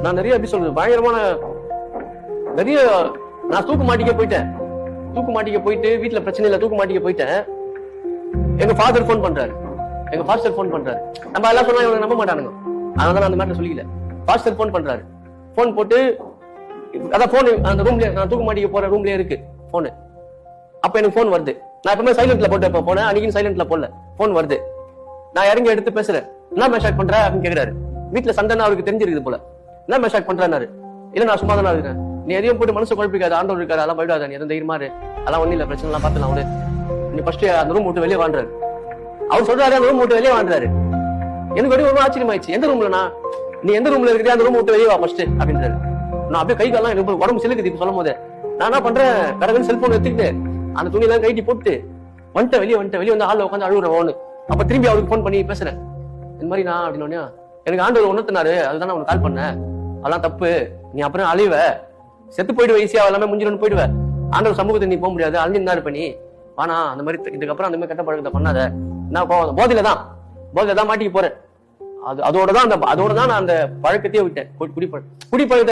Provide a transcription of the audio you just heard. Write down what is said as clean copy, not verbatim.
நான் நிறைய எப்படி சொல்றது பயங்கரமான நிறைய நான் தூக்கு மாட்டிக்க போயிட்டு வீட்டுல பிரச்சனை இல்ல தூக்கு மாட்டிக்க போயிட்டேன். எங்க ஃபாதர் போன் பண்றாரு. நம்ம எல்லாம் சொன்னா இவங்க நம்ப மாட்டானுங்க. அதனால நான் அந்த மேட்டர் சொல்லிக்கல. பாஸ்டர் போன் பண்றாரு. போன் போட்டு அதான் போன் அந்த ரூம்ல நான் தூக்கு மாட்டிக்க போற ரூம்லயே இருக்கு போனு. அப்ப எனக்கு போன் வருது. நான் எப்பவுமே சைலண்ட்ல போட்டு போனேன். அன்னைக்கு சைலண்ட்ல போடல. போன் வருது. நான் இறங்கி எடுத்து பேசுறேன். என்ன மெசேஜ் பண்ற அப்படின்னு கேக்குறாரு. வீட்டுல சண்டைன்னு அவருக்கு தெரிஞ்சிருக்குது போல. என்ன மெசேஜ் பண்றாரு? இல்ல நான் சும்மா தானே இருக்கேன். நீ எதையும் போட்டு மனசு குழப்பிக்காது. ஆண்டவர் இருக்காரு. அதெல்லாம் போயிடாத. நீ எதுவும் தைரியமா இரு. அதெல்லாம் ஒண்ணு இல்ல. பிரச்சனை எல்லாம் பாத்துலாம். அவரு நீ ஃபர்ஸ்ட் அந்த ரூம் விட்டு வெளியே வாழ்றாரு. அவர் சொல்றாரு அந்த ரூம் விட்டு வெளியே வாழ்றாரு. எனக்கு ஒரு ஆச்சரியமாயிடுச்சு. எந்த ரூம்லனா நீ எந்த ரூம்ல இருக்கிற அந்த ரூம் விட்டு வெளியே வா ஃபர்ஸ்ட் அப்படின்றாரு. நான் அப்படியே கை காலம் எனக்கு உடம்பு சிலுக்குது இப்ப சொல்லும் போது. நான் என்ன பண்றேன், கடகன் செல்போன் எடுத்துக்கிட்டு அந்த துணியெல்லாம் கைட்டி போட்டு வெளியே வந்து ஹால்ல உட்காந்து அழுகுறேன். அப்ப திரும்பி அவருக்கு போன் பண்ணி பேசுறேன். இந்த மாதிரி நான் அப்படின்னு எனக்கு ஆண்டவர் உணர்த்தினாரு. அதுதான் உனக்கு கால் பண்ணேன். அதெல்லாம் தப்பு. நீ அப்புறம் அழிவ செத்து போயிடுவ. ஈஸியா எல்லாமே முடிஞ்சிடும் போயிடுவேன். ஆண்டவர் சமூகத்தை நீ போக முடியாது. அழிஞ்சிருந்தா பண்ணி ஆனா அந்த மாதிரி இதுக்கப்புறம் அந்த மாதிரி கெட்ட பழக்கத்தை பண்ணாத. நான் போதையில தான் மாட்டிக்கு போறேன். அதோட தான் நான் அந்த பழக்கத்தையே விட்டேன். குடிப்பழக்கத்தை